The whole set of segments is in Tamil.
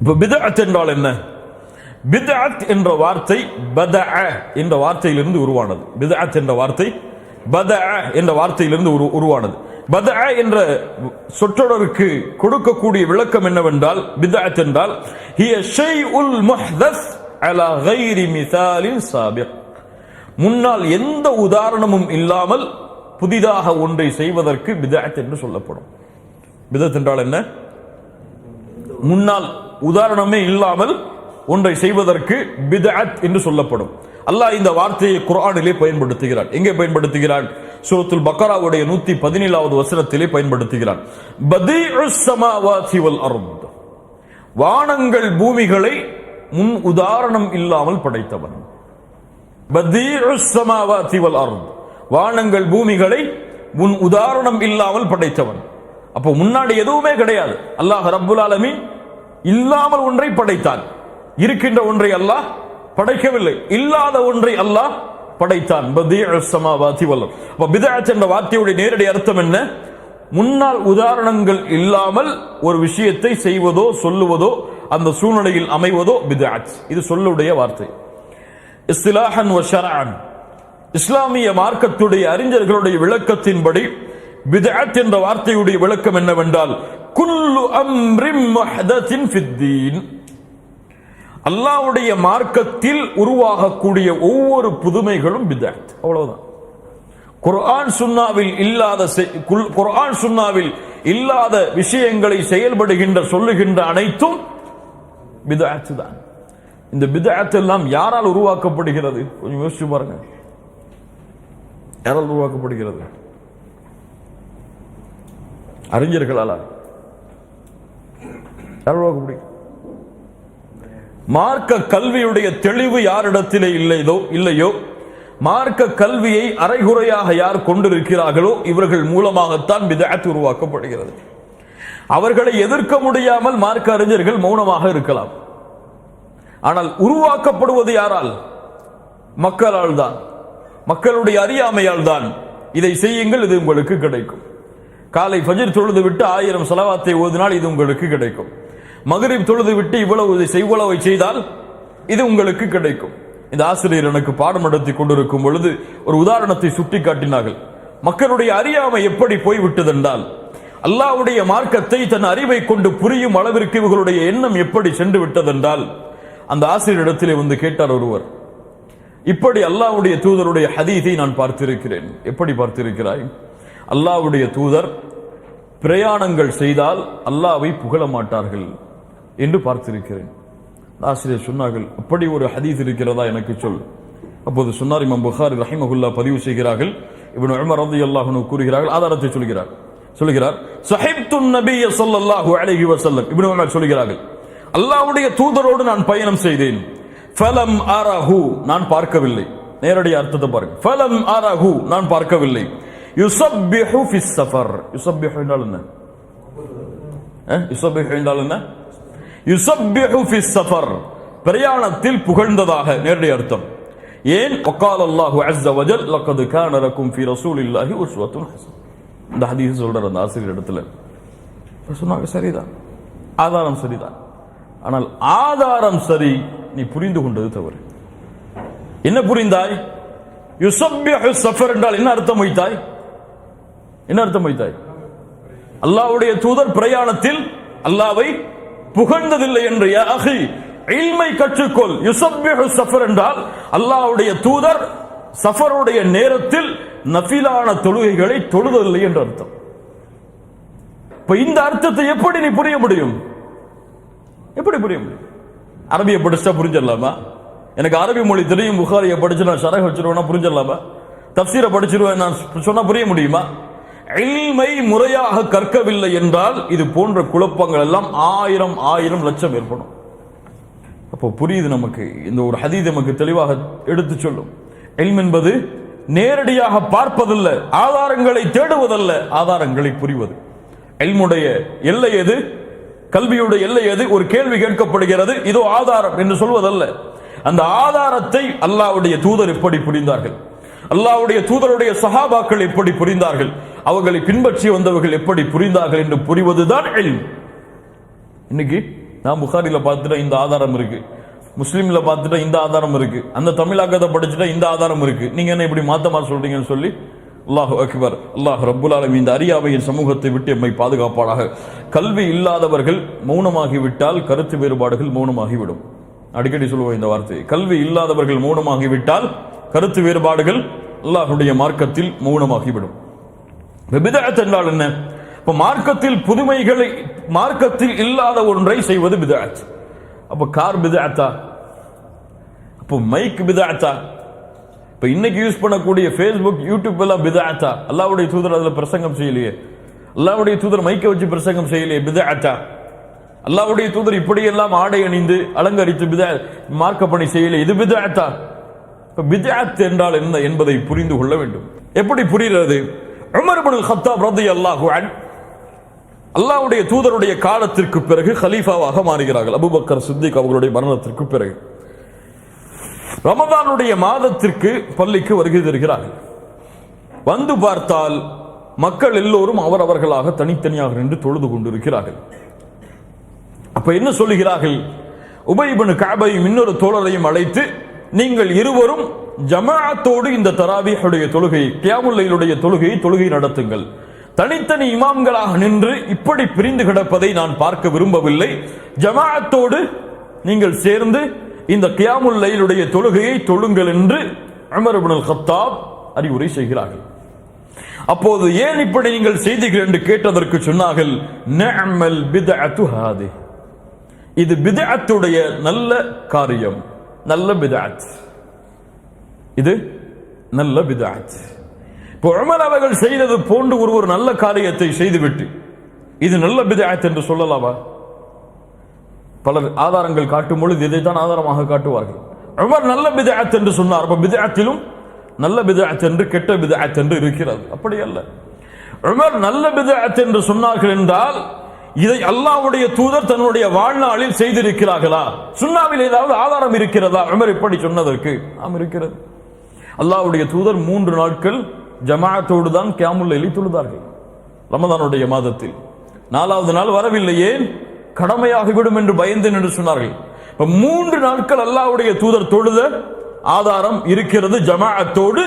இப்ப பித்அத் என்றால் என்ன? பித்அத் என்ற வார்த்தை பதஅ என்ற வார்த்தையிலிருந்து உருவானது. பித்அத் என்ற வார்த்தை பதஅ என்ற வார்த்தையிலிருந்து உருவானது. பதஅ என்ற சொற்றொடருக்கு கொடுக்கக்கூடிய விளக்கம் என்னவென்றால், பித்அத் என்றால் ஹிய ஷைஉல் முஹ்தஸ் அலா கைரி மிசாலின் சாபிக், முன்னால் எந்த உதாரணமும் இல்லாமல் புதிதாக ஒன்றை செய்வதற்கு பித்அத் என்று சொல்லப்படும். பித்அத் என்றால் என்ன? முன்னால் உதாரணமே இல்லாமல் ஒன்றை செய்வதற்கு பித்அத் என்று சொல்லப்படும். அல்லாஹ் இந்த வார்த்தையை குர்ஆனிலே பயன்படுத்துகிறான். எங்கே பயன்படுத்துகிறான்? சூரத்துல் பக்கராவுடைய 117வது வசனத்திலே பயன்படுத்துகிறான். பதீஉஸ் ஸமாவாதி வல் அர்த், வானங்கள் பூமிகளை முன் உதாரணம் இல்லாமல் படைத்தவன். பதீஉஸ் ஸமாவாதி வல் அர்த், வானங்கள் பூமிகளை முன் உதாரணம் இல்லாமல் படைத்தவன். அப்போ முன்னாடி எதுவுமே கிடையாது. அல்லாஹ் ரப்புல் ஆலமீன் இல்லாமல் ஒன்றை படைத்தான். இருக்கின்ற ஒன்றை அல்லாஹ் படைக்கவில்லை, இல்லாத ஒன்றை அல்லாஹ் படைத்தான். பதீஉஸ் ஸமாவாதி வல் அர்த். அப்ப பித்அத் என்ற வார்த்தையுடைய நேரடி அர்த்தம் என்ன? முன்னால் உதாரணங்கள் இல்லாமல் ஒரு விஷயத்தை செய்வதோ சொல்லுவதோ அந்த சூழ்நிலையில் அமைவதோ பித்அத். இது சொல்லுடைய வார்த்தை. இஸ்திலாஹன் வ ஷர்அன், இஸ்லாமிய மார்க்கத்துடைய அறிஞர்களுடைய விளக்கத்தின்படி பித்அத் என்ற வார்த்தையுடைய விளக்கம் என்னவென்றால், குல்லு அம்ரின் முஹ்தஸின் ஃபித்தீன், அல்லாஹ்வுடைய மார்க்கத்தில் உருவாகக்கூடிய ஒவ்வொரு புதுமைகளும் பித்அத். அவ்வளவுதான். குர்ஆன் சுன்னாவில் இல்லாத விஷயங்களை செயல்படுகின்ற சொல்லுகின்ற அனைத்தும் பித்அத் தான். இந்த பித்அத் எல்லாம் யாரால் உருவாக்கப்படுகிறது? கொஞ்சம் யோசிச்சு பாருங்க. யாரால் உருவாக்கப்படுகிறது? அறிஞர்களால். யாரால் உருவாக்கப்படுகிறது? மார்க்க கல்வியுடைய தெளிவு யாரிடத்திலே இல்லையோ, மார்க்க கல்வியை அரைகுறையாக யார் கொண்டிருக்கிறார்களோ இவர்கள் மூலமாகத்தான் பித்அத் உருவாக்கப்படுகிறது. அவர்களை எதிர்க்க முடியாமல் மார்க்க அறிஞர்கள் மௌனமாக இருக்கலாம். ஆனால் உருவாக்கப்படுவது யாரால்? மக்களால் தான், மக்களுடைய அறியாமையால் தான். இதை செய்யுங்கள், இது உங்களுக்கு கிடைக்கும். காலை ஃபஜ்ர் தொழுது விட்டு 1000 ஸலவாத்தை ஓதினால் இது உங்களுக்கு கிடைக்கும். மக்ரிப் தொழுது விட்டு இவ்வளவு செய்தால் இது உங்களுக்கு கிடைக்கும். இந்த ஆசிரியர் எனக்கு பாடம் நடத்தி கொண்டிருக்கும் பொழுது ஒரு உதாரணத்தை சுட்டி காட்டினார்கள். மக்களுடைய அறியாமை எப்படி போய்விட்டதென்றால், அல்லாஹ்வுடைய மார்க்கத்தை தன் அறிவை கொண்டு புரியும் அளவிற்கு இவர்களுடைய எண்ணம் எப்படி சென்று விட்டதென்றால், அந்த ஆசிரியரிடத்திலே வந்து கேட்டார் ஒருவர், இப்படி அல்லாஹ்வுடைய தூதருடைய ஹதீஸை நான் பார்த்திருக்கிறேன். எப்படி பார்த்திருக்கிறாய்? அல்லாஹ்வுடைய தூதர் பிரயாணங்கள் செய்தால் அல்லாஹ்வை புகழ மாட்டார்கள் என்று பார்த்திருக்கிறேன். ஆசிரியர் சொன்னார்கள், அப்படி ஒரு ஹதீஸ் இருக்கிறதா எனக்கு சொல். அப்போது சொன்னார், இமாம் புகாரி ரஹிமஹுல்லாஹ் பதிவு செய்கிறார்கள், இப்னு உமர் ரலியல்லாஹு அன்ஹு கூறுகிறார்கள், ஆதாரத்தை சொல்கிறார் ஸஹிப்துன் நபிய ஸல்லல்லாஹு அலைஹி வஸல்லம். இப்னு உமர் சொல்கிறார்கள், அல்லாஹ்வுடைய தூதரோடு நான் பயணம் செய்தேன். ஃபலம் அரஹு, நான் பார்க்கவில்லை. நேரடி அர்த்தத்தை பாருங்க. ஃபலம் அரஹு, நான் பார்க்கவில்லை. யுஸப்பிஹு ஃபிஸ் ஸஃபர், யுஸப்பிஹு என்றால் என்ன? யுஸப்பிஹு என்றால் என்ன? யுஸப்பிஹு ஃபிஸ் ஸஃபர், பிரயாணத்தில் புகழ்ந்ததாக நேரடி அர்த்தம். ஏன்? வகால அல்லாஹு அஸ்ஸ வஜல் லகத் கான லகும் ஃபீ ரசூலில்லாஹி உஸ்வத்துன் ஹஸன். இந்த ஹதீஸ் சொல்ற அந்த ஆசிரியர் இடத்துல சொன்னாங்க, சரிதான், ஆதாரம் சரிதான். ஆனால் ஆதாரம் சரி, நீ புரிந்து கொண்டது தவறு. என்ன புரிந்தாய்? யுஸப்பிஹு ஸஃபர் என்றால் என்ன அர்த்தம் வைத்தாய்? என்ன அர்த்தம் வைத்தாய்? அல்லாஹ்வுடைய தூதர் பிரயாணத்தில் அல்லாஹ்வை புகழ்ந்ததில்லை என்று. யா அஹி, இல்மை கற்றுக்கொள். யுஸப்பிஹு ஸஃபர் என்றால் அல்லாஹ்வுடைய தூதர் சஃபருடைய நேரத்தில் நஃபிலான தொழுகைகளை தொழுததில்லை என்று அர்த்தம். இப்ப இந்த அர்த்தத்தை எப்படி நீ புரிய முடியும்? எப்படி புரிய முடியும்? அரபியை படிச்சா புரிஞ்சிடலாமா? எனக்கு அரபி மொழி தெரியும், புகாரியை படிச்சு நான் ஷரஹ் வச்சிருவேன்னா புரிஞ்சிடலாமா? தஃப்சீரை படிச்சிருவேன் நான் சொன்னா புரிய முடியுமா? இல்மை முறையாக கற்கவில்லை என்றால் இது போன்ற குழப்பங்கள் எல்லாம் 1000 லட்சம் ஏற்படும். அப்போ புரியுது நமக்கு. இந்த ஒரு ஹதீஸ் நமக்கு தெளிவாக எடுத்து சொல்லும். இல்ம் என்பது நேரடியாக பார்ப்பதல்ல, ஆதாரங்களை தேடுவதல்ல, ஆதாரங்களை புரிவது. இல்முடைய எல்லை எது? கல்வியுடைய எல்லை எது? ஒரு கேள்வி கேட்கப்படுகிறது, இதோ ஆதாரம் என்று சொல்வதல்ல. அந்த ஆதாரத்தை அல்லாஹ்வுடைய தூதர் எப்படி புரிந்தார்கள், அல்லாஹ்வுடைய தூதருடைய சஹாபாக்கள் எப்படி புரிந்தார்கள், அவர்களை பின்பற்றி வந்தவர்கள் எப்படி புரிந்தார்கள் என்று புரிவதுதான் இல்ம். இன்னைக்கு நான் புகாரில பார்த்துட்டா இந்த ஆதாரம் இருக்கு, முஸ்லீம்ல பார்த்துட்டா இந்த ஆதாரம் இருக்கு, அந்த தமிழாக்கத்தை படிச்சுட்டா இந்த ஆதாரம் இருக்கு, நீங்க என்ன இப்படி மாத்தமா சொல்றீங்கன்னு சொல்லி அல்லாஹ் அக்பர். அல்லாஹ் ரப்புல் ஆலமீன் இந்த அறியாமையின் சமூகத்தை விட்டு எம்மை பாதுகாப்பாளாக. கல்வி இல்லாதவர்கள் மௌனமாகிவிட்டால் கருத்து வேறுபாடுகள் மௌனமாகிவிடும். அடிக்கடி சொல்லுவோம் இந்த வார்த்தையை. கல்வி இல்லாதவர்கள் மௌனமாகிவிட்டால் கருத்து வேறுபாடுகள் அல்லாஹ்வுடைய மார்க்கத்தில் மௌனமாகிவிடும். பித்அத் என்றால் என்ன? இப்ப மார்க்கத்தில் புதுமைகளை, மார்க்கத்தில் இல்லாத ஒன்றை செய்வது பித்அத். அப்ப கார் பித்அத்தா? அப்போ மைக் பித்அத்தா? இப்ப இன்னைக்கு யூஸ் பண்ணக்கூடிய ஃபேஸ்புக், யூடியூப் எல்லாம் பித்அத்தா? அல்லாஹ்வுடைய தூதர் அதுல பிரசங்கம் செய்யலையே, அல்லாஹ்வுடைய தூதர் மைக்கை வச்சு பிரசங்கம் செய்யலையே, பித்அத்தா? அல்லாஹ்வுடைய தூதர் இப்படி எல்லாம் ஆடை அணிந்து அலங்கரித்து மார்க்க பணி செய்யலையே, இது பித்அத்தா? இப்ப பித்அத் என்றால் என்ன என்பதை புரிந்து கொள்ள வேண்டும். எப்படி புரிகிறது? உமர் இப்னு கத்தாப் ரலியல்லாஹு அன்ஹு அல்லாஹ்வுடைய தூதருடைய காலத்திற்கு பிறகு கலீஃபாவாக மாறுகிறார்கள். அபூபக்கர் சித்திக் அவர்களுடைய மரணத்திற்கு பிறகு ரமதானுடைய மாதத்திற்கு பள்ளிக்கு வருகை தருகிறார்கள். வந்து பார்த்தால் மக்கள் எல்லோரும் அவரவர்களாக தனித்தனியாக நின்று தொழுது கொண்டிருக்கிறார்கள். அப்ப என்ன சொல்லுகிறார்கள்? உபய் இப்னு கஅபையும் இன்னொரு தோழரையும் அழைத்து, நீங்கள் இருவரும் ஜமாஅத்தோடு இந்த தராவீஹுடைய தொழுகை, கியாமுல் லைலுடைய தொழுகை நடத்துங்கள். தனித்தனி இமாம்களாக நின்று இப்படி பிரிந்து கிடப்பதை நான் பார்க்க விரும்பவில்லை. ஜமாஅத்தோடு நீங்கள் சேர்ந்து இந்த கியாமுல் லைலுடைய தொழுகையை தொழுங்கள் என்று உமர் இப்னு கத்தாப் அறிவுரை செய்கிறார்கள். அப்போது ஏன் இப்படி நீங்கள் செய்தீர்கள் என்று கேட்டதற்கு சொன்னார்கள், நிஅமல் பித்அத்து ஹாதி, இது பித்அத்துடைய நல்ல காரியம், நல்ல பித்அத், இது நல்ல பித்அத். இப்போ உமர் அவர்கள் செய்தது போன்று ஒரு நல்ல காரியத்தை செய்துவிட்டு இது நல்ல பித்அத் என்று சொல்லலாமா? பலர் ஆதாரங்கள் காட்டும் பொழுது இதைத்தான் ஆதாரமாக காட்டுவார்கள். உமர் நல்ல பித்அத் என்று சொன்னார். அப்ப பித்அத்திலும் நல்ல பித்அத் என்று கெட்ட பித்அத் என்று இருக்கிறது. அப்படி அல்ல. உமர் நல்ல பித்அத் என்று சொன்னார்கள் என்றால் இதை அல்லாஹ்வுடைய தூதர் தன்னுடைய வாழ்நாளில் செய்திருக்கிறார்களா? சுன்னாவில் ஏதாவது ஆதாரம் இருக்கிறதா உமர் இப்படி சொன்னதற்கு? ஆம், இருக்கிறது. அல்லாஹ்வுடைய தூதர் 3 நாட்கள் ஜமாஅத்தோடு தான் கியாமுல் லைலை தொழுதார்கள் ரமதானுடைய மாதத்தில். 4வது நாள் வரவில்லை, ஏன்? கடமையாகிவிடும் என்று பயந்து என்று சொன்னார்கள். 3 நாட்கள் அல்லாஹ்வுடைய தூதர் தொழுத ஆதாரம் இருக்கிறது ஜமாஅத்தோடு.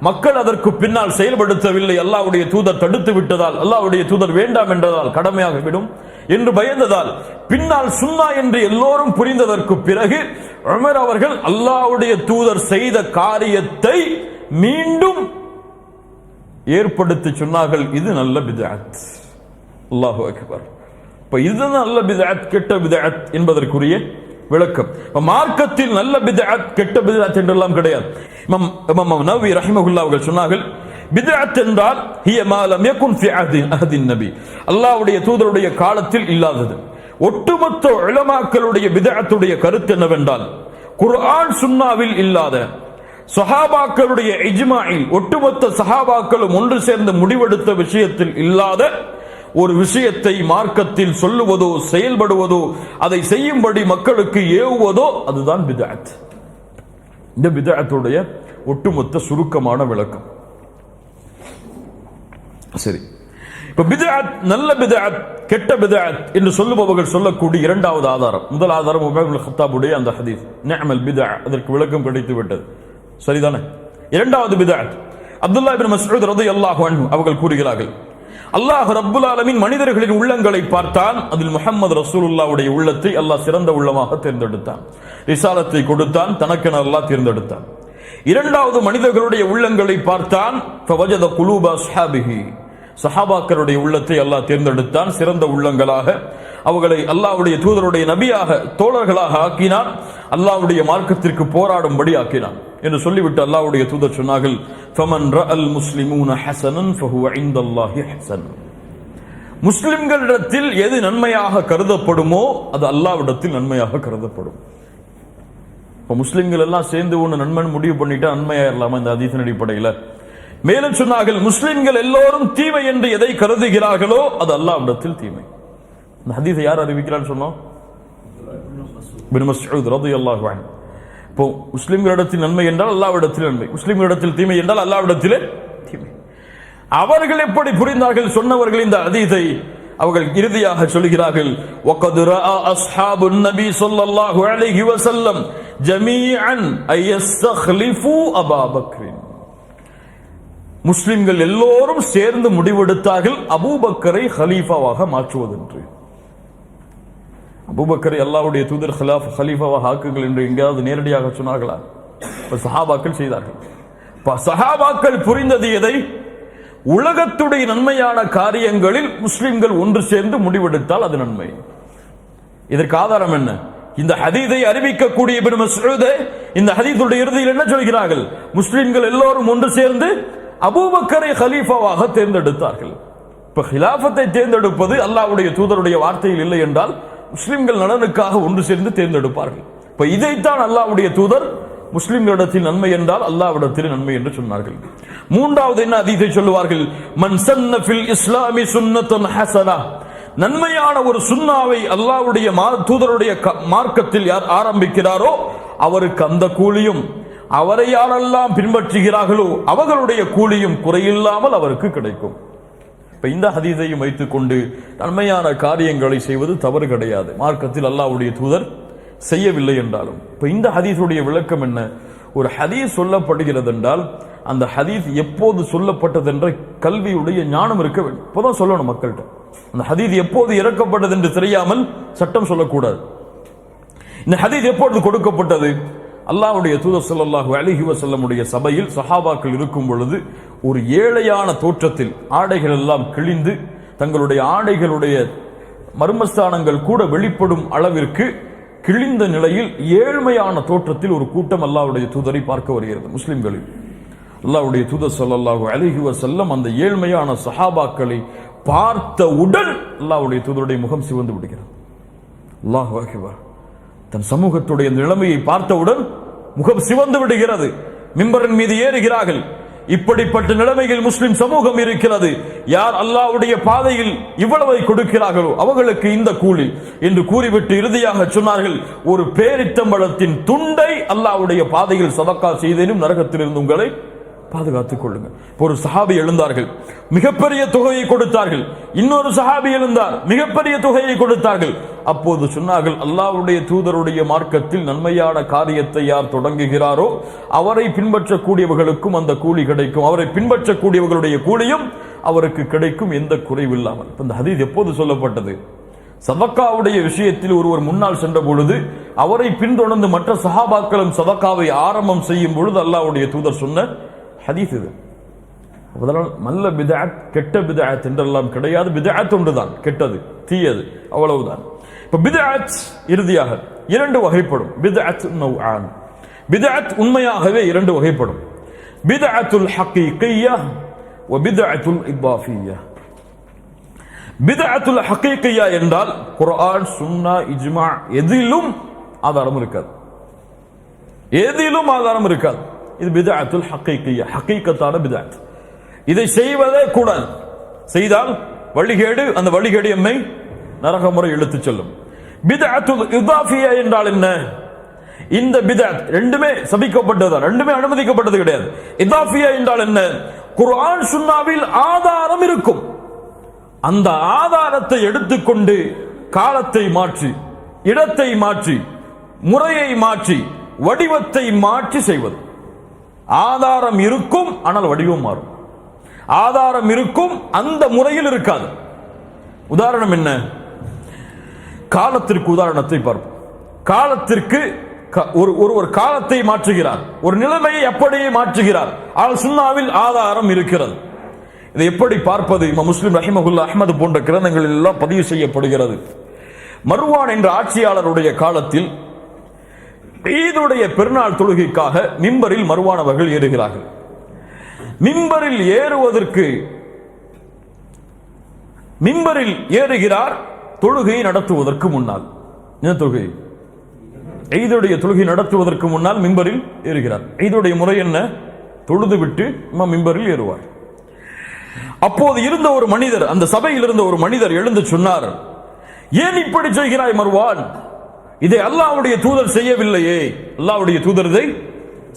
மக்கள் அதற்கு பின்னால் செயல்படுத்தவில்லை, அல்லாஹ்வுடைய தூதர் தடுத்து விட்டதால், அல்லாஹ்வுடைய தூதர் வேண்டாம் என்றதால், கடமையாகிவிடும் என்று பயந்ததால், பின்னால் சுன்னா என்று எல்லோரும் புரிந்ததற்கு பிறகு உமர் அவர்கள் அல்லாஹ்வுடைய தூதர் செய்த காரியத்தை மீண்டும் ஏற்படுத்தி சொன்னார்கள், இது நல்ல பித்அத். அல்லாஹு அக்பர். இப்ப இது நல்ல பித்அத், கெட்ட பித்அத் என்பதற்குரிய விளக்கம். மார்க்கத்தில் நல்ல பித்அத், கெட்ட பித்அத் என்றெல்லாம் கிடையாது. இமாம் நவவி ரஹிமஹுல்லாஹ் அவர்கள் சொன்னார்கள், பித்அத் என்றால் ஹிய மா லம் யகுன் ஃபி அஹதின் நபி, அல்லாஹ்வுடைய தூதருடைய காலத்தில் இல்லாதது. ஒட்டுமொத்த உலமாக்களுடைய பித்அத்துடைய கருத்து என்னவென்றால், குர்ஆன் சுன்னாவில் இல்லாத, சஹாபாக்களுடைய இஜ்மாஇல் ஒட்டுமொத்த சஹாபாக்களும் ஒன்று சேர்ந்து முடிவெடுத்த விஷயத்தில் இல்லாத ஒரு விஷயத்தை மார்க்கத்தில் சொல்லுவதோ செயல்படுவதோ அதை செய்யும்படி மக்களுக்கு ஏவுவதோ அதுதான் பித்அத். இந்த பித்அத்துடைய ஒட்டுமொத்த சுருக்கமான விளக்கம். சரி, இப்ப பித்அத், நல்ல பித்அத், கெட்ட பித்அத் என்று சொல்லுபவர்கள் சொல்லக்கூடிய 2வது ஆதாரம். முதல் ஆதாரம் உமர் இப்னு கத்தாபுடைய அந்த ஹதீஸ், நிஅமல் பித்அ, அதற்கு விளக்கம் கிடைத்து விட்டது, சரிதானே? 2வது பித்அத், அப்துல்லாஹ் இப்னு மஸ்ஊத் ரலியல்லாஹு அன்ஹு அவர்கள் கூறுகிறார்கள், அல்லாஹ் ரப்புல் ஆலமீன் மனிதர்களின் உள்ளங்களை பார்த்தான், அதில் முஹம்மது ரசூலுல்லாஹ்வுடைய உள்ளத்தை அல்லாஹ் சிறந்த உள்ளமாக தேர்ந்தெடுத்தான், ரிசாலத்தை கொடுத்தான், தனக்கென அல்லாஹ் தேர்ந்தெடுத்தான். 2வது மனிதர்களுடைய உள்ளங்களை பார்த்தான், ஃபவஜத குலூப அஸ்ஹாபிஹி, சஹாபாக்களுடைய உள்ளத்தை அல்லாஹ் தேர்ந்தெடுத்தான், சிறந்த உள்ளங்களாக அவர்களை அல்லாஹ்வுடைய தூதருடைய நபியாக, தோழர்களாக ஆக்கினான், அல்லாஹ்வுடைய மார்க்கத்திற்கு போராடும்படி ஆக்கினான் என்று சொல்லிவிட்டு அல்லாஹ்வுடைய தூதர் சொன்னார்கள், ஃபமன் ரஅல் முஸ்லிமூன ஹஸனன் ஃபஹுவ இன்தல்லாஹி ஹஸன், முஸ்லிம்களிடத்தில் எது நன்மையாக கருதப்படுமோ அது அல்லாஹ்விடத்தில் நன்மையாக கருதப்படும். இப்ப முஸ்லிம்கள் எல்லாம் சேர்ந்து ஒன்று நன்மைன்னு முடிவு பண்ணிட்டா நன்மையாயிரலாமா இந்த ஹதீஸின் அடிப்படையில்? மேலும் சொன்னார்கள், முஸ்லிம்கள் எல்லோரும் தீமை என்று எதை கருதுகிறார்களோ அது அல்லாஹ்விடத்தில் தீமை. இந்த ஹதீஸை யார் அறிவிக்கிறான்னு சொன்னோம்? இப்னு மஸ்ஊத் ரலியல்லாஹு அன்ஹு. இப்போ முஸ்லிம்களிடத்தில் நன்மை என்றால் அல்லாஹ்விடத்தில் நன்மை, முஸ்லிம்களிடத்தில் தீமை என்றால் அல்லாஹ்விடத்தில் தீமை. அவர்கள் எப்படி புரிந்தார்கள் சொன்னவர்கள் இந்த ஹதீஸை? அவர்கள் இறுதியாக சொல்கிறார்கள் وَقَدْ رَأَى أَصْحَابُ النَّبِيِّ صَلَّى اللَّهُ عَلَيْهِ وَسَلَّمَ جَمِيعًا أَن يَسْتَخْلِفُوا أَبَا بَكْرٍ. முஸ்லிம்கள் எல்லோரும் சேர்ந்து முடிவெடுத்தார்கள் அபூபக்கரை ஹலீஃபாவாக மாற்றுவதென்று. அபூபக்கரை அல்லாஹ்வுடைய தூதர் ஹலீஃபாவாக ஆக்குங்கள் என்று எங்கேயாவது நேரடியாக சொன்னார்களா? சஹாபாக்கள் செய்தார்கள். சஹாபாக்கள் புரிந்தது எதை? உலகத்துடைய நன்மையான காரியங்களில் முஸ்லிம்கள் ஒன்று சேர்ந்து முடிவெடுத்தால் அது நன்மை. இதற்கு ஆதாரம் என்ன? இந்த ஹதீஸை அறிவிக்கக்கூடிய இப்னு மஸ்ஊத் இந்த ஹதீஸுடைய இறுதியில் என்ன சொல்கிறார்கள்? முஸ்லிம்கள் எல்லோரும் ஒன்று சேர்ந்து அபூபக்கரை கலீஃபாவாக தேர்ந்தெடுத்தார்கள். இப்ப ஹிலாஃபத்தை தேர்ந்தெடுப்பது அல்லாஹ்வுடைய தூதருடைய வார்த்தையில் இல்லை என்றால் முஸ்லிம்கள் நலனுக்காக ஒன்று சேர்ந்து தேர்ந்தெடுப்பார்கள். இப்ப இதைத்தான் அல்லாஹ்வுடைய தூதர் முஸ்லிம்களிடத்தில் நன்மை என்றால் அல்லாஹ்விடத்தில் நன்மை என்று சொன்னார்கள். மூன்றாவது என்ன ஹதீஸை சொல்லுவார்கள்? மன் சன்ன ஃபில் இஸ்லாமி சுன்னத்தன் ஹஸனா, நன்மையான ஒரு சுன்னாவை அல்லாஹ்வுடைய தூதருடைய மார்க்கத்தில் யார் ஆரம்பிக்கிறாரோ அவருக்கு அந்த கூலியும், அவரை யாரெல்லாம் பின்பற்றுகிறார்களோ அவர்களுடைய கூலியும் குறையில்லாமல் அவருக்கு கிடைக்கும். இப்ப இந்த ஹதீஸையும் வைத்துக் கொண்டு நன்மையான காரியங்களை செய்வது தவறு கிடையாது, மார்க்கத்தில் அல்லாஹ்வுடைய தூதர் செய்யவில்லை என்றாலும். இப்ப இந்த ஹதீஸுடைய விளக்கம் என்ன? ஒரு ஹதீஸ் சொல்லப்படுகிறது என்றால் அந்த ஹதீஸ் எப்போது சொல்லப்பட்டது என்ற கல்வியுடைய ஞானம் இருக்க வேண்டும். இப்போதான் சொல்லணும் மக்கள்கிட்ட. அந்த ஹதீஸ் எப்போது இறக்கப்பட்டது என்று தெரியாமல் சட்டம் சொல்லக்கூடாது. இந்த ஹதீஸ் எப்போது கொடுக்கப்பட்டது? அல்லாஹ்வுடைய தூதர் ஸல்லல்லாஹு அலைஹி வஸல்லமுடைய சபையில் சஹாபாக்கள் இருக்கும் பொழுது ஒரு ஏழையான தோற்றத்தில் ஆடைகள் எல்லாம் கிழிந்து தங்களுடைய ஆடைகளுடைய மர்மஸ்தானங்கள் கூட வெளிப்படும் அளவிற்கு கிழிந்த நிலையில் ஏழ்மையான தோற்றத்தில் ஒரு கூட்டம் அல்லாஹ்வுடைய தூதரை பார்க்க வருகிறது. முஸ்லிம்களில் அல்லாஹ்வுடைய தூதர் ஸல்லல்லாஹு அலைஹி வஸல்லம் அந்த ஏழ்மையான சஹாபாக்களை பார்த்தவுடன் அல்லாஹ்வுடைய தூதருடைய முகம் சிவந்து விடுகிறது. அல்லாஹு அக்பர். தன் சமூகத்துடைய நிலைமையை பார்த்தவுடன் முகம் சிவந்து விடுகிறது. மிம்பரின் மீது ஏறுகிறார்கள். இப்படிப்பட்ட நிலைமையில் முஸ்லிம் சமூகம் இருக்கிறது. யார் அல்லாஹ்வுடைய பாதையில் இவ்வளவை கொடுக்கிறார்களோ அவர்களுக்கு இந்த கூலி என்று கூறிவிட்டு இறுதியாக சொன்னார்கள், ஒரு பேரித்தம்பழத்தின் துண்டை அல்லாஹ்வுடைய பாதையில் சதக்கா செய்தேனும் நரகத்திலிருந்து உங்களை பாதுகாத்துக் கொள்ளுங்கள். ஒரு சஹாபி எழுந்தார்கள், மிகப்பெரிய தொகையை கொடுத்தார்கள். இன்னொரு சஹாபி எழுந்தார், மிகப்பெரிய தொகையை கொடுத்தார்கள். அப்போது சொன்னார்கள், அல்லாஹ்வுடைய தூதருடைய மார்க்கத்தில் நன்மையான காரியத்தை யார் தொடங்குகிறாரோ அவரை பின்பற்றக்கூடியவர்களுக்கும் அந்த கூலி கிடைக்கும், அவரை பின்பற்றக்கூடியவர்களுடைய கூலியும் அவருக்கு கிடைக்கும், எந்த குறைவில்லாமல். இந்த ஹதீஸ் எப்போது சொல்லப்பட்டது? சதக்காவுடைய விஷயத்தில் ஒருவர் முன்னால் சென்ற பொழுது அவரை பின்தொடர்ந்து மற்ற சஹாபாக்களும் சதக்காவை ஆரம்பம் செய்யும் பொழுது அல்லாஹ்வுடைய தூதர் சொன்ன ஹதீஸ் இது. அதனால் நல்ல பித்அத் கெட்ட பித்அத் என்றெல்லாம் கிடையாது. பித்அத் ஒன்றுதான், கெட்டது தீயது அவ்வளவுதான். இப்ப பித்அத் இறுதியாக இரண்டு வகைப்படும். பித்அத் நௌஆன், பித்அத் உண்மையாகவே இரண்டு வகைப்படும். பித்அத்துல் ஹகீகிய்யா வ பித்அத்துல் இபாஃபிய்யா. பித்அத்துல் ஹகீகிய்யா என்றால் குர்ஆன் சுன்னா இஜ்மா எதிலும் ஆதாரம் இருக்காது, எதிலும் ஆதாரம் இருக்காது. இது பித்அத்துல் ஹகீகிய்யா, ஹகீகத்தான பித்அத். இதை செய்வதே கூடாது, செய்தால் வழிகேடு, அந்த வழிகேடு எம்மை நரகமுறை இழுத்துச் செல்லும். பித்அத்துல் இதாஃபியா என்றால் என்ன? இந்த பித்அத் ரெண்டுமே சபிக்கப்பட்டதுதான், ரெண்டுமே அனுமதிக்கப்பட்டது கிடையாது. இதாஃபியா என்றால் என்ன? குர்ஆன் சுன்னாவில் ஆதாரம் இருக்கும், அந்த ஆதாரத்தை எடுத்துக்கொண்டு காலத்தை மாற்றி, இடத்தை மாற்றி, முறையை மாற்றி, வடிவத்தை மாற்றி செய்வது. ஆதாரம் இருக்கும் ஆனால் வடிவம் மாறும், ஆதாரம் இருக்கும் அந்த முறையில் இருக்காது. உதாரணம் என்ன? காலத்திற்கு உதாரணத்தை பார்ப்போம். காலத்திற்கு ஒருவர் காலத்தை மாற்றுகிறார், ஒரு நிலைமையை அப்படியே மாற்றுகிறார், ஆனால் சுன்னாவில் ஆதாரம் இருக்கிறது. இதை எப்படி பார்ப்பது? இமாம் முஸ்லிம் ரஹிமஹுல்லாஹ், அஹ்மது போன்ற கிரந்தங்களில் எல்லாம் பதிவு செய்யப்படுகிறது. மர்வான் என்ற ஆட்சியாளருடைய காலத்தில் ஈதுடைய பெருநாள் தொழுகைக்காக மிம்பரில் மர்வான் அவர்கள் ஏறுகிறார்கள். மிம்பரில் ஏறுவதற்கு மிம்பரில் ஏறுகிறார் தொழுகையை நடத்துவதற்கு முன்னால். என்ன தொழுகை? ஈதுடைய தொழுகை நடத்துவதற்கு முன்னால் மிம்பரில் ஏறுகிறார். ஈதுடைய முறை என்ன? தொழுது விட்டு மிம்பரில் ஏறுவார். அப்போது இருந்த ஒரு மனிதர், அந்த சபையில் இருந்த ஒரு மனிதர் எழுந்து சொன்னார், ஏன் இப்படி செய்கிறாய் மர்வான்? இதை அல்லாஹ்வுடைய தூதர் செய்யவில்லையே, அல்லாஹ்வுடைய தூதர் இதை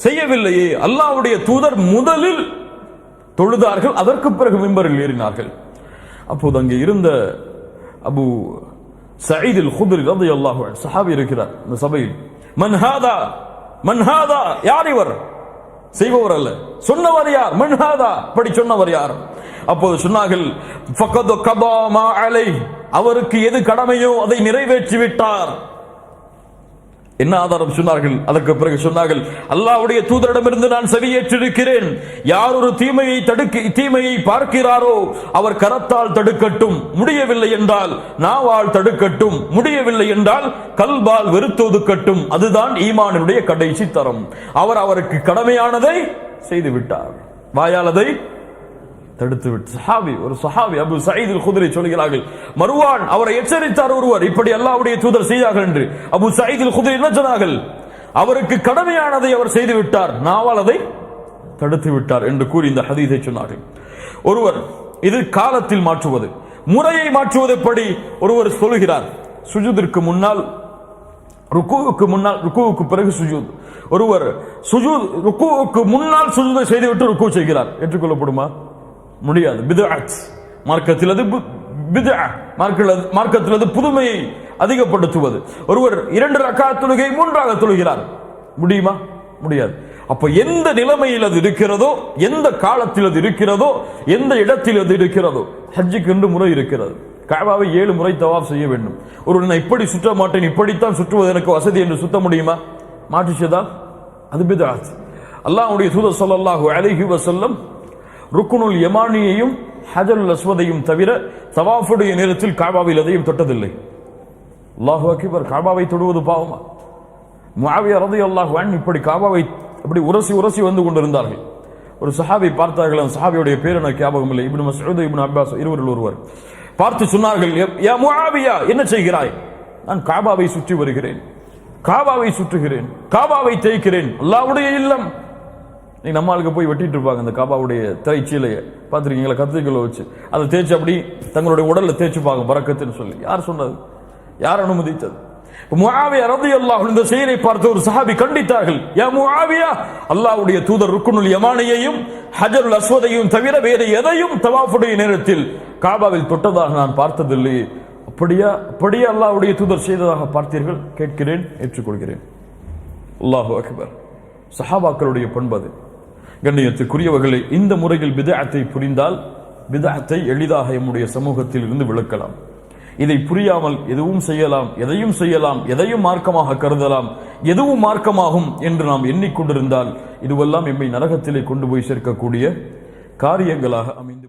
செய்யவில்லையே. அல்லாஹ்வுடைய தூதர் முதலில் தொழுதார்கள், அதற்கு பிறகு மிம்பரில் ஏறினார்கள். அப்போது அங்கே இருந்த அபு சயீத் அல் குத்ரி ரலியல்லாஹு அன்ஹு சஹாபி இருக்கிறார் இந்த சபையில். மன் ஹாதா, யார் இவர்? செய்பவர் அல்ல, சொன்னவர் யார்? மன் ஹாதா, படி சொன்னவர் யார்? அப்போது சொன்னார்கள், ஃபகத் கபா மா அலைஹ், அவருக்கு எது கடமையோ அதை நிறைவேற்றி விட்டார். என்ன ஆதாரம் சொன்னார்கள்? அதற்கு பிறகு சொன்னார்கள், அல்லாஹ்வுடைய தூதரிடமிருந்து நான் செவியேற்றிருக்கிறேன், யார் ஒரு தீமையை பார்க்கிறாரோ அவர் கரத்தால் தடுக்கட்டும், முடியவில்லை என்றால் நாவால் தடுக்கட்டும், முடியவில்லை என்றால் கல்பால் வெறுத்து ஒதுக்கட்டும், அதுதான் ஈமானுடைய கடைசி தரம். அவருக்கு கடமையானதை செய்து விட்டார், வாயாலதை தடுத்து விட்டு. ஒரு சஹாபி அபு சயீத் அல் குத்ரி சொல்கிறார்கள், மர்வான் அவரை எச்சரித்தார் ஒருவர், இப்படி அல்லாஹ்வுடைய தூதர் செய்தார்கள் என்று. அபு சயீத் அல் குத்ரி என்ன சொன்னார்கள்? அவருக்கு கடமையானதை அவர் செய்து விட்டார், நாவால் அதை தடுத்து விட்டார் என்று கூறி இந்த ஹதீஸை சொன்னார்கள். ஒருவர் இது காலத்தில் மாற்றுவது, முறையை மாற்றுவது எப்படி? ஒருவர் சொல்கிறார், சுஜூதிற்கு முன்னால் ருக்குவுக்கு பிறகு சுஜூத். ஒருவர் ருக்குவுக்கு முன்னால் சுஜூதை செய்துவிட்டு ருக்கு செய்கிறார், ஏற்றுக்கொள்ளப்படுமா? முடியாது. பித்அத், மார்க்கத்தில் அது பித்அ, மார்க்கத்தில் அது புதுமையை அதிகப்படுத்துவது. ஒருவர் 2 ரக்காத் தொழுகை 3ஆக தொழுகிறார், முடியுமா? முடியாது. அப்ப எந்த நிலைமையில் அது இருக்கிறதோ, எந்த காலத்தில் அது இருக்கிறதோ, எந்த இடத்தில் அது இருக்கிறதோ, ஹஜ்ஜுக்கு என்று முறை இருக்கிறது. கஅபாவை 7 முறை தவாப் செய்ய வேண்டும். ஒருவர் நான் இப்படி சுற்ற மாட்டேன், இப்படித்தான் சுற்றுவது எனக்கு வசதி என்று சுத்த முடியுமா? மாற்றிச்சதால் அது பித்அத். அல்லாஹ்வுடைய தூதர் ஸல்லல்லாஹு அலைஹி வஸல்லம் ருக்குனுல் யமானியையும் ஹஜருல் அஸ்வதையும் தவிர தவாஃபுடைய நேரத்தில் கஅபாவில் எதையும் தொட்டதில்லை. அல்லாஹு அக்பர். கஅபாவை தொடுவது பாவமா? முஆவியா ரலியல்லாஹு அன்ஹு இப்படி கஅபாவை அப்படி உரசி வந்து கொண்டிருந்தார்கள். ஒரு சஹாபி பார்த்தார்கள், அந்த சஹாபியுடைய பேர் எனக்கு ஞாபகம் இல்லை, இப்னு மஸ்ஊத் இப்னு அப்பாஸ் இருவரில் ஒருவர். பார்த்து சொன்னார்கள், யா முஆவியா, என்ன செய்கிறாய்? நான் கஅபாவை சுற்றி வருகிறேன், கஅபாவை சுற்றுகிறேன், கஅபாவை தேய்க்கிறேன், அல்லாஹ்வுடைய இல்லம். நீ நம்மளுக்கு போய் வெட்டிட்டு இருப்பாங்க அந்த கஅபாவுடைய திரைச்சீலையை, பார்த்துருக்கீங்களா? கத்திரிக்கோலை வச்சு அதை தேய்ச்சி அப்படி தங்களுடைய உடல்ல தேய்ச்சுப்பாங்க பரக்கத்துன்னு சொல்லி. யார் சொன்னது? யார் அனுமதித்தது? முஆவியா ரலியல்லாஹு அன்ஹு இந்த செயலை பார்த்து ஒரு சஹாபி கண்டித்தார்கள், யா முஆவியா, அல்லாஹ்வுடைய தூதர் ருக்குனுல் யமானியையும் ஹஜருல் அஸ்வதையும் தவிர வேறு எதையும் தவாஃபுடைய நேரத்தில் கஅபாவில் தொட்டதாக நான் பார்த்ததில்லை. அப்படியா அல்லாஹ்வுடைய தூதர் செய்ததாக பார்த்தீர்கள்? கேட்கிறேன், ஏற்றுக்கொள்கிறேன். அல்லாஹு அக்பர். சஹாபாக்களுடைய பண்பது. கண்ணியத்துக்குரியவர்களை, இந்த முறையில் பித்அத்தை புரிந்தால் பித்அத்தை எளிதாக நம்முடைய சமூகத்தில் இருந்து விளக்கலாம். இதை புரியாமல் எதுவும் செய்யலாம், எதையும் செய்யலாம், எதையும் மார்க்கமாக கருதலாம், எதுவும் மார்க்கமாகும் என்று நாம் எண்ணிக்கொண்டிருந்தால் இதுவெல்லாம் எம்மை நரகத்திலே கொண்டு போய் சேர்க்கக்கூடிய காரியங்களாக அமைந்து